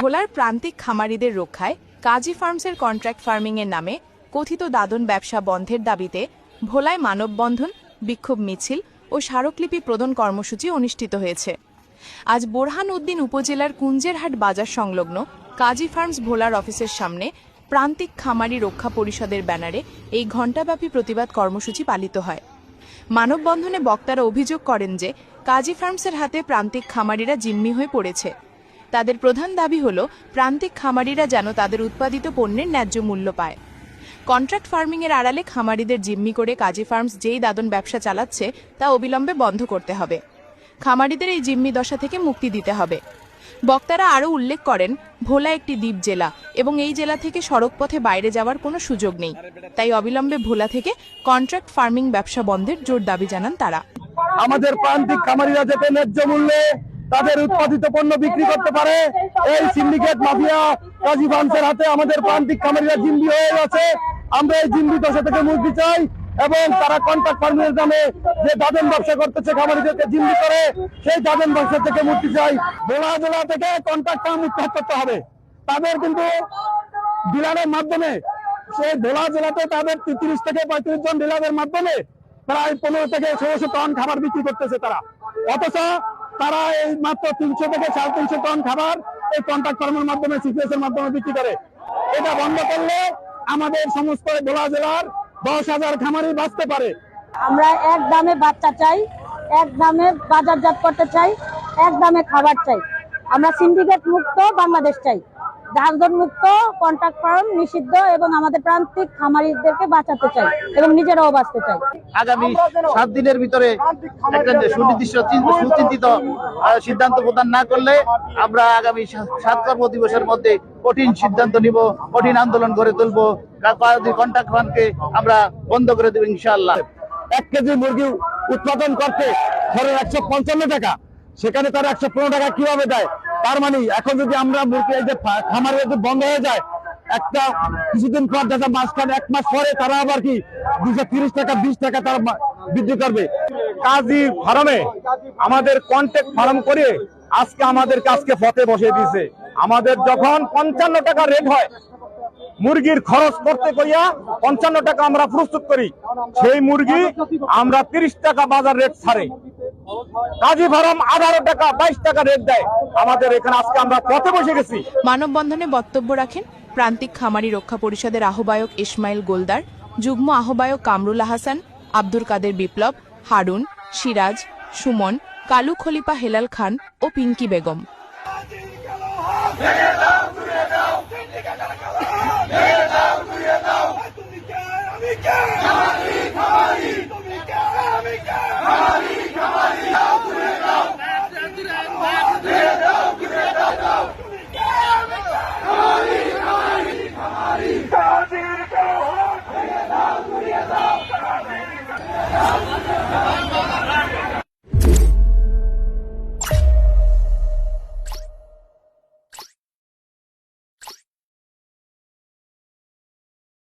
ভোলার প্রান্তিক খামারিদের রক্ষায় কাজী ফার্মসের কন্ট্রাক্ট ফার্মিং এর নামে কথিত দাদন ব্যবসা বন্ধের দাবিতে ভোলায় মানববন্ধন, বিক্ষোভ মিছিল ও স্মারকলিপি প্রদান কর্মসূচি অনুষ্ঠিত হয়েছে। আজ বোরহান উদ্দিন উপজেলার কুঞ্জেরহাট বাজার সংলগ্ন কাজী ফার্মস ভোলার অফিসের সামনে প্রান্তিক খামারি রক্ষা পরিষদের ব্যানারে এই ঘণ্টাব্যাপী প্রতিবাদ কর্মসূচি পালিত হয়। মানববন্ধনে বক্তারা অভিযোগ করেন যে কাজী ফার্মসের হাতে প্রান্তিক খামারিরা জিম্মি হয়ে পড়েছে। তাদের প্রধান দাবি হল প্রান্তিক খামারিরা যেন তাদের উৎপাদিত পণ্যের ন্যায্য মূল্য পায়। কন্ট্রাক্ট ফার্মিং এর আড়ালে খামারিদের জিম্মি করে কাজী ফার্মস যেই দাদন ব্যবসা চালাচ্ছে তা অবিলম্বে বন্ধ করতে হবে। খামারিদের এই জিম্মি দশা থেকে মুক্তি দিতে হবে। বক্তারা আরও উল্লেখ করেন, ভোলা একটি দ্বীপ জেলা এবং এই জেলা থেকে সড়ক পথে বাইরে যাওয়ার কোনো সুযোগ নেই। তাই অবিলম্বে ভোলা থেকে কন্ট্রাক্ট ফার্মিং ব্যবসা বন্ধের জোর দাবি জানান তারা। আমাদের প্রান্তিক খামারিরা যাতে ন্যায্য মূল্যে তাদের উৎপাদিত পণ্য বিক্রি করতে পারে, এই সিন্ডিকেট মাফিয়া কাজী ফার্মসের হাতে আমাদের প্রান্তিক খামারিরা জিম্মি হয়ে গেছে। আমরা এই জিম্মি দশা থেকে মুক্তি চাই এবং তারা কন্ট্রাক্ট ফার্মিং এর নামে যে দাদন ব্যবসা করতেছে খামারিদেরকে জিম্মি করে, সেই দাদন ব্যবসা থেকে মুক্তি চাই। ভোলা জেলা থেকে কন্ট্রাক্ট ফার্ম উৎখাত করতে হবে। তাদের কিন্তু ডিলারের মাধ্যমে সেই ভোলা জেলাতে তাদের 30 থেকে 35 জন ডিলারের মাধ্যমে প্রায় 15 থেকে 1600 টন খাবার বিক্রি করতেছে তারা, অথচ তারা এই মাত্র 300 থেকে 350 টন খাবার এই কন্ট্রাক্ট ফার্মের মাধ্যমে সিপিএস এর মাধ্যমে বিক্রি করে। এটা বন্ধ করলে আমাদের সমস্ত ভোলা জেলার 10,000 খামারি বাঁচতে পারে। আমরা এক দামে বাচ্চা চাই, এক দামে বাজারজাত করতে চাই, এক দামে খাবার চাই। আমরা সিন্ডিকেট মুক্ত বাংলাদেশ চাই, দাদন মুক্ত, কন্ট্রাক্ট ফার্ম নিষিদ্ধ এবং আমাদের প্রান্তিক খামারিদেরকে বাঁচাতে চাই এবং নিজেরাও বাঁচতে চাই। আগামী 7 দিনের ভিতরে একটা সুনির্দিষ্ট সুচিন্তিত সিদ্ধান্ত প্রদান না করলে আমরা আগামী 7 কর্মদিবসের মধ্যে কঠিন সিদ্ধান্ত নিব, কঠিন আন্দোলন করে তুলবো। কন্ট্রাক্ট ফার্মকে আমরা বন্ধ করে দেব ইনশাআল্লাহ। 1 কেজি মুরগি উৎপাদন করতে ধরো 155 টাকা, সেখানে তার 115 টাকা কিভাবে দেয়? তার মানে এখন যদি আমরা মুরগি এই যে খামার যদি বন্ধ হয়ে যায়, একটা কিছুদিন পর দেখা মাঝখানে 1 মাস পরে তারা আবার কি 230 টাকা 20 টাকা তারা বৃদ্ধি করবে। কাজী ফার্মে আমাদের কন্ট্রাক্ট ফার্ম করে আজকে আমাদের কাজকে পথে বসিয়ে দিয়েছে। আমাদের যখন 55 টাকা রেট হয় মুরগির খরচ করতে কইয়া 55 টাকা আমরা প্রস্তুত করি, সেই মুরগি আমরা 30 টাকা বাজার রেট ছাড়ে। কাজী ফার্ম 18 টাকা 22 টাকা রেট দেয়। আমাদের এখানে আজকে আমরা পথে বসে গেছি। মানববন্ধনে বক্তব্য রাখেন প্রান্তিক খামারি রক্ষা পরিষদের আহ্বায়ক ইসমাইল গোলদার, যুগ্ম আহ্বায়ক কামরুল হাসান, আব্দুল কাদের বিপ্লব, হারুন, সিরাজ, সুমন, কালু খলিফা, হেলাল খান ও পিঙ্কি বেগম। খামারি